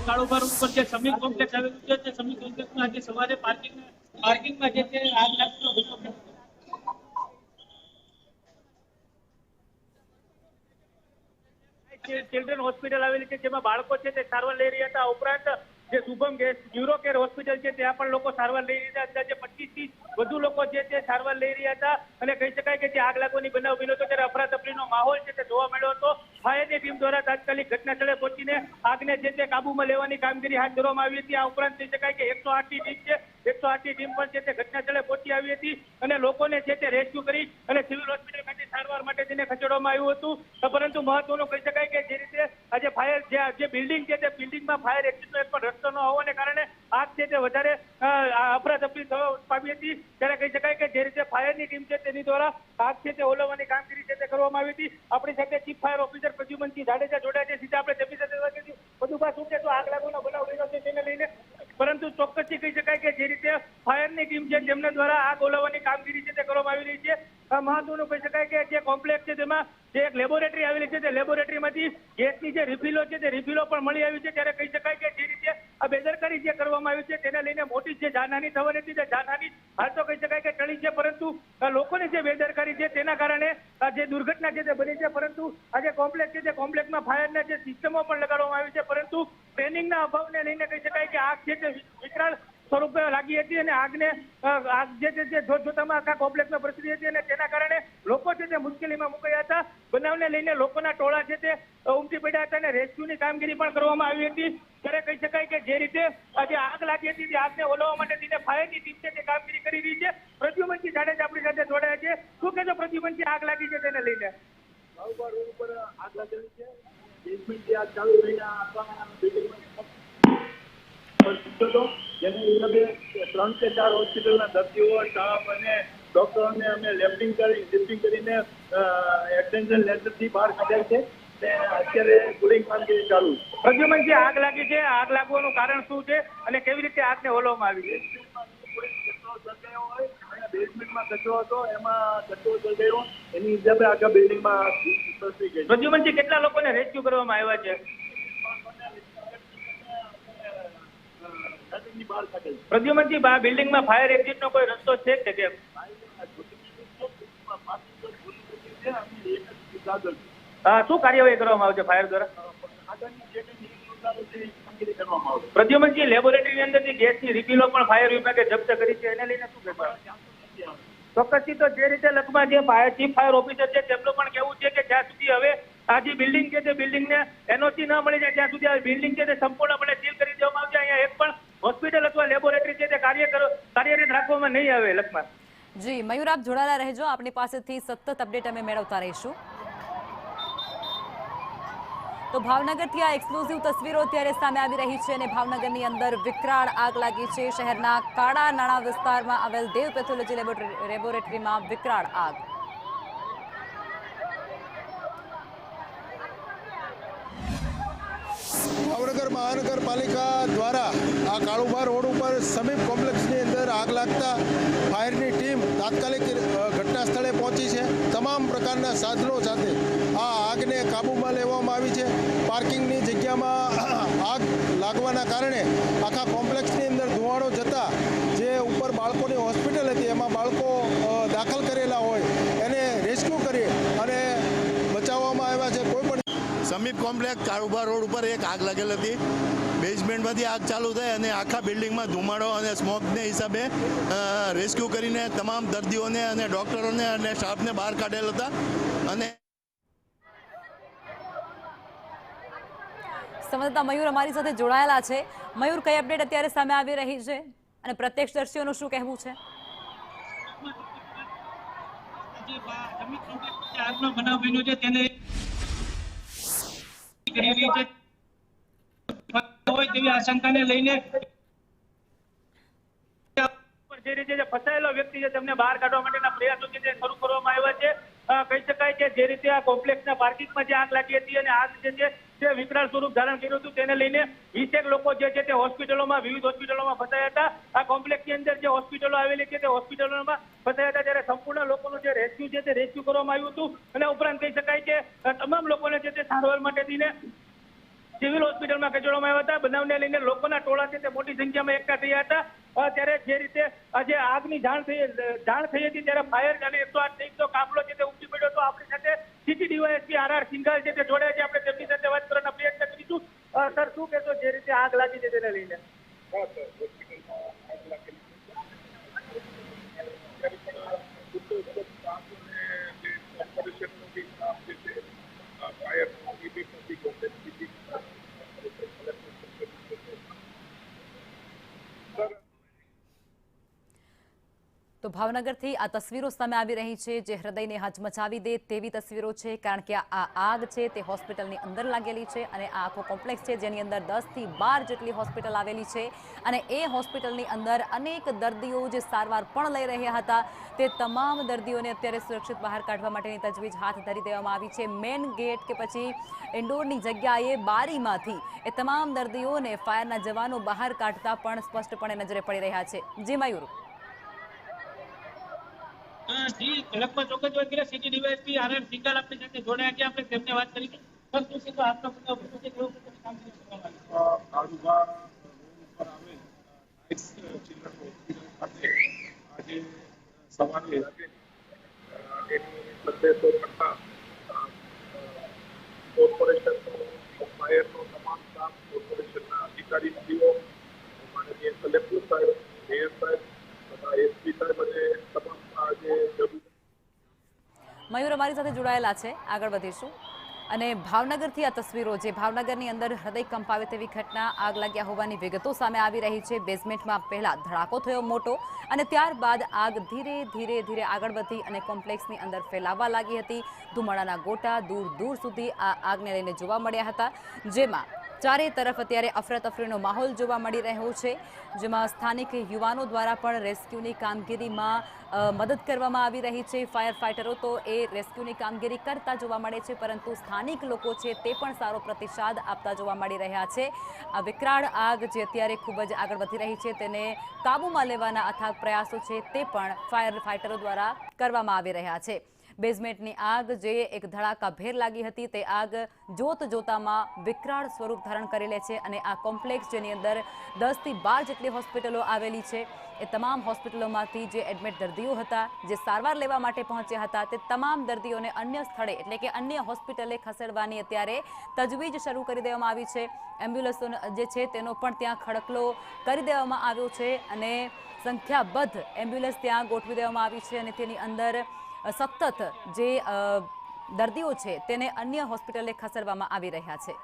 Kalubha road પર જે Sameer complex આવેલું છે તે સમીર કોમ્પ્લેક્સમાં આજે સવારે પાર્કિંગમાં જે છે આગ લાગતો ચિલ્ડ્રન હોસ્પિટલ આવેલી છે જેમાં બાળકો છે તે સારવાર લઈ રહ્યા હતા। ઉપરાંત જે શુભમ ન્યુરો કેર હોસ્પિટલ છે ત્યાં પણ લોકો સારવાર લઈ રહ્યા હતા। અંદાજે 25 થી વધુ લોકો છે તે સારવાર લઈ રહ્યા હતા અને કહી શકાય કે જે આગ લાગવાની બનાવ બન્યો હતો ત્યારે અફરાતફરીનો માહોલ છે તે જોવા મળ્યો હતો। ફાયરની ટીમ દ્વારા તાત્કાલિક ઘટના સ્થળે પહોંચીને આગને જે તે કાબૂમાં લેવાની કામગીરી હાથ ધરવામાં આવી હતી। આ ઉપરાંત કહી શકાય કે 108ની ટીમ છે 108ની ટીમ પણ છે તે ઘટના સ્થળે પહોંચી આવી હતી અને લોકોને છે તે રેસ્ક્યુ કરી અને સિવિલ હોસ્પિટલ ખાતે સારવાર માટે તેને ખસેડવામાં આવ્યું હતું। પરંતુ મહત્વનું કહી શકાય કે જે રીતે આજે ફાયર જે બિલ્ડિંગ છે તે બિલ્ડિંગમાં ફાયર એક્ઝિટનો એક પણ રસ્તો ન હોવાને કારણે આગ છે તે વધારે અફરાતફરી થવા પામી હતી। ત્યારે કહી શકાય કે જે રીતે ફાયરની ટીમ છે તેની દ્વારા આગ છે તે ઓલવવાની કામગીરી છે તે કરવામાં આવી હતી। આપણી સાથે chief fire officer Pradyumansinh Jadeja જોડાયા છે। સીધા આપણે તેમની સાથે વાત કરીશું। બધું શું છે તો આગ લાગવાનો બનાવ બન્યો છે તેને લઈને, પરંતુ ચોક્કસથી કહી શકાય કે જે રીતે ફાયરની ટીમ છે તેમના દ્વારા આગ ઓલવવાની કામગીરી છે તે કરવામાં આવી રહી છે। મહત્વનું કહી શકાય કે જે કોમ્પ્લેક્સ છે તેમાં જે એક લેબોરેટરી આવેલી છે તે લેબોરેટરીમાંથી ગેસની જે રિફિલો છે તે રિફિલો પણ મળી આવી છે। ત્યારે કહી શકાય કે જે રીતે આ બેદરકારી જે કરવામાં આવી છે તેને લઈને મોટી જે જાનહાની થવાની હતી તે જાનહાની હાલ તો કહી શકાય કે ટળી છે, પરંતુ લોકોની જે બેદરકારી છે તેના કારણે જે દુર્ઘટના છે તે બની છે। પરંતુ આ જે કોમ્પ્લેક્સ છે તે કોમ્પ્લેક્સમાં ફાયરના જે સિસ્ટમો પણ લગાડવામાં આવી છે, પરંતુ ટ્રેનિંગના અભાવને લઈને કહી શકાય કે આગ છે તે વિકરાળ સ્વરૂપે લાગી હતી અને આગ જે જોતજોતામાં આખા કોમ્પ્લેક્સમાં પ્રસરી હતી અને તેના કારણે લોકો છે તે મુશ્કેલીમાં મુકાયા હતા। બનાવને લઈને લોકોના ટોળા છે તે ઉમટી પડ્યા હતા અને રેસ્ક્યુની કામગીરી પણ કરવામાં આવી હતી। ત્યારે કહી શકાય કે જે રીતે આજે આગ લાગી હતી તે આગને ઓલવવા માટે તેને ફાયરની ટીમ છે તે કામગીરી કરી રહી છે। પ્રદ્યુમનસિંહ જાડેજા આપણી સાથે જોડાયા છે। શું કહેશો પ્રદ્યુમનસિંહ, આગ લાગી છે તેને લઈને? કાળુભા રોડ ઉપર આગ લાગેલી છે। બેઝમેન્ટથી આગ ચાલુ રહીને જેને હિસાબે 3 કે 4 હોસ્પિટલના દર્દીઓ, સ્ટાફ અને ડોક્ટરોને અમે લિફ્ટિંગ કરીને એક્સટેન્શન લેટરથી બહાર કાઢ્યા છે અને અત્યારે કુલિંગ કામગીરી ચાલુ છે। પ્રદ્યુમનસિંહ, આગ લાગી છે, આગ લાગવાનું કારણ શું છે અને કેવી રીતે આગને ઓલવવામાં આવી છે? બેઝમેન્ટમાં કચરો હતો, એમાં કચરો સર્જાયો, એની હિસાબે આખા બિલ્ડિંગમાં પ્રસરી ગઈ। પ્રદ્યુમનસિંહ, કેટલા લોકોને રેસ્ક્યુ કરવામાં આવ્યા છે? પ્રદ્યુમનસિંહ, આ બિલ્ડિંગમાં ફાયર એક્ઝિટનો કોઈ રસ્તો છે કે કેમ? શું કાર્યવાહી કરવામાં આવશે ફાયર દ્વારા? પ્રદ્યુમનસિંહ, લેબોરેટરીની અંદરથી ગેસની રિફિલો પણ ફાયર વિભાગે જપ્ત કરી છે, એને લઈને શું કહેવા? ચોક્કસથી તો જે રીતે લખમાં જે ચીફ ફાયર ઓફિસર છે તેમનું પણ કહેવું છે કે જ્યાં સુધી હવે આ જે બિલ્ડિંગ છે તે બિલ્ડિંગને એનઓસી ન મળી જાય ત્યાં સુધી આ બિલ્ડિંગ છે તે સંપૂર્ણપણે સીલ કરી દેવામાં આવશે। અહીંયા એક પણ હોસ્પિટલ અથવા લેબોરેટરી છે તે કાર્યરત રાખવામાં નહીં આવે। લખમાં જી મયુર, આપ જોડાયેલા રહેજો, આપણી પાસેથી સતત અપડેટ અમે મેળવતા રહીશું। તો ભાવનગરથી આ એક્સક્લુઝિવ તસવીરો અત્યારે સામે આવી રહી છે અને ભાવનગરની અંદર વિકરાળ આગ લાગી છે। શહેરના કાળા નાણા વિસ્તારમાં આવેલ દેવ પેથોલોજી લેબોરેટરીમાં વિકરાળ આગ। ભાવનગર મહાનગરપાલિકા દ્વારા આ કાળુભા રોડ ઉપર સમીપ કોમ્પ્લેક્સની અંદર આગ લાગતા ફાયરની ટીમ તાત્કાલિક ઘટના સ્થળે પહોંચી છે। તમામ પ્રકારના સાધનો સાથે આ આગને કાબૂમાં લેવામાં આવી છે। પાર્કિંગની જગ્યામાં આગ લાગવાના કારણે આખા કોમ્પ્લેક્સની અંદર ધુવાડો જતા જે ઉપર બાળકોની હોસ્પિટલ હતી એમાં બાળકો દાખલ કરેલા હોય એને રેસ્ક્યુ કરી અને બચાવવામાં આવ્યા છે। કોઈ પણ સમીપ કોમ્પ્લેક્સ કાળુભા રોડ ઉપર એક આગ લાગેલ હતી। બેઝમેન્ટમાંથી આગ ચાલુ થઈ અને આખા બિલ્ડિંગમાં ધુમાડો અને સ્મોકને હિસાબે રેસ્ક્યુ કરીને તમામ દર્દીઓને અને ડોક્ટરોને અને સ્ટાફને બહાર કાઢેલ હતા। અને સંવાદદાતા મયુર અમારી સાથે જોડાયેલા છે। મયુર, કઈ અપડેટ અત્યારે સામે આવી રહી છે અને પ્રત્યક્ષદર્શીઓનું શું કહેવું છે? આગનો બનાવ બન્યો છે તેને તેવી આશંકાને લઈને જે રીતે ફસાયેલો વ્યક્તિ છે તેમને બહાર કાઢવા માટેના પ્રયાસો છે તે શરૂ કરવામાં આવ્યા છે। કહી શકાય કે જે રીતે આ કોમ્પ્લેક્સના પાર્કિંગમાં જે આગ લાગી હતી અને આગ જે છે તે વિકરાળ સ્વરૂપ ધારણ કર્યું હતું તેને લઈને 20 લોકો જે છે તે હોસ્પિટલોમાં વિવિધ હોસ્પિટલોમાં ફસાયા હતા। આ કોમ્પ્લેક્સની અંદર જે હોસ્પિટલો આવેલી છે તે હોસ્પિટલોમાં ફસાયા હતા ત્યારે સંપૂર્ણ લોકોનું જે રેસ્ક્યુ છે તે રેસ્ક્યુ કરવામાં આવ્યું હતું અને ઉપરાંત કહી શકાય કે તમામ લોકોને જે તે સારવાર માટે થઈને સિવિલ હોસ્પિટલમાં ખસેડવામાં આવ્યા હતા। બનાવને લઈને લોકોના ટોળા છે તે મોટી સંખ્યામાં એકઠા થયા હતા। ત્યારે જે રીતે આજે આગની જાણ થઈ હતી ત્યારે ફાયર અને 108 નો કાફલો છે તે ઉમટી પડ્યો હતો। આપણી સાથે સિટી ડીવાયએસપી આર સિંઘાલ છે તે જોડાયા છે, આપણે તેમની સાથે વાત કરવાનો પ્રયત્ન કરીશું। સર, શું કહેશો જે રીતે આગ લાગી છે તેને લઈને? તો ભાવનગરથી આ તસવીરો સામે આવી રહી છે જે હૃદયને હચમચાવી દે તેવી તસવીરો છે, કારણ કે આ આગ છે તે હોસ્પિટલની અંદર લાગેલી છે અને આ આખો કોમ્પ્લેક્સ છે જેની અંદર 10 થી 12 જેટલી હોસ્પિટલ આવેલી છે અને એ હોસ્પિટલની અંદર અનેક દર્દીઓ જે સારવાર પણ લઈ રહ્યા હતા તે તમામ દર્દીઓને અત્યારે સુરક્ષિત બહાર કાઢવા માટેની તજવીજ હાથ ધરી દેવામાં આવી છે। મેન ગેટ કે પછી ઇન્ડોરની જગ્યાએ બારીમાંથી એ તમામ દર્દીઓને ફાયરના જવાનો બહાર કાઢતા પણ સ્પષ્ટપણે નજરે પડી રહ્યા છે। જી મયુર। જી, લગભગ ચોક્કસ વાત કરીએ સિટી ડીવાયએસપી આર સિંઘાલ આપણી સાથે જોડાયા છે, આપણે તેમને વાત કરીશું। સર, શું છે તો આપનો પૂરો છે કેવું કામગીરી કરવામાં આવી? કાળુભા ઉપર આવેલ નાઇટ્સ ચિલ્ડ્રન હોસ્પિટલ ખાતે આજે સવારે એની સંદેશો કરતા કોર્પોરેશનનો ફાયરનો તમામ સ્ટાફ, કોર્પોરેશનના અધિકારીશ્રીઓ, માનનીય કલેક્ટર સાહેબ, મેયર સાહેબ તથા એસપી સાહેબ અને તમામ જે મયુર અમારી સાથે જોડાયેલા છે, આગળ વધીશું। અને ભાવનગરથી આ તસવીરો જે ભાવનગરની અંદર હૃદય કંપાવે તેવી ઘટના આગ લાગ્યા હોવાની વિગતો સામે આવી રહી છે। બેઝમેન્ટમાં પહેલા ધડાકો થયો મોટો અને ત્યારબાદ આગ ધીરે ધીરે આગળ વધી અને કોમ્પ્લેક્સની અંદર ફેલાવા લાગી હતી। ધુમાડાના ગોટા દૂર દૂર સુધી આ આગને લઈને જોવા મળ્યા હતા, જેમાં ચારે તરફ અત્યારે અફરાતફરીનો માહોલ જોવા મળી રહ્યો છે, જેમાં સ્થાનિક યુવાનો દ્વારા પણ રેસ્ક્યુની કામગીરીમાં મદદ કરવામાં આવી રહી છે। ફાયર ફાઇટરો તો એ રેસ્ક્યુની કામગીરી કરતા જોવા મળે છે, પરંતુ સ્થાનિક લોકો છે તે પણ સારો પ્રતિસાદ આપતા જોવા મળી રહ્યા છે। આ વિકરાળ આગ જે અત્યારે ખૂબ જ આગળ વધી રહી છે તેને કાબૂમાં લેવાના અથાગ પ્રયાસો છે તે પણ ફાયર ફાઇટરો દ્વારા કરવામાં આવી રહ્યા છે। બેઝમેન્ટની આગ જે એક ધડાકાભેર લાગી હતી તે આગ જોત જોતામાં વિકરાળ સ્વરૂપ ધારણ કરી લે છે અને આ કોમ્પ્લેક્સ જેની અંદર 10 થી 12 જેટલી હોસ્પિટલો આવેલી છે એ તમામ હોસ્પિટલોમાંથી જે એડમિટ દર્દીઓ હતા, જે સારવાર લેવા માટે પહોંચ્યા હતા, તે તમામ દર્દીઓને અન્ય સ્થળે એટલે કે અન્ય હોસ્પિટલે ખસેડવાની અત્યારે તજવીજ શરૂ કરી દેવામાં આવી છે। એમ્બ્યુલન્સો જે છે તેનો પણ ત્યાં ખડકલો કરી દેવામાં આવ્યો છે અને સંખ્યાબદ્ધ એમ્બ્યુલન્સ ત્યાં ગોઠવી દેવામાં આવી છે અને તેની અંદર સતત જે દર્દીઓ છે તેને અન્ય હોસ્પિટલે ખસેડવામાં આવી રહ્યા છે।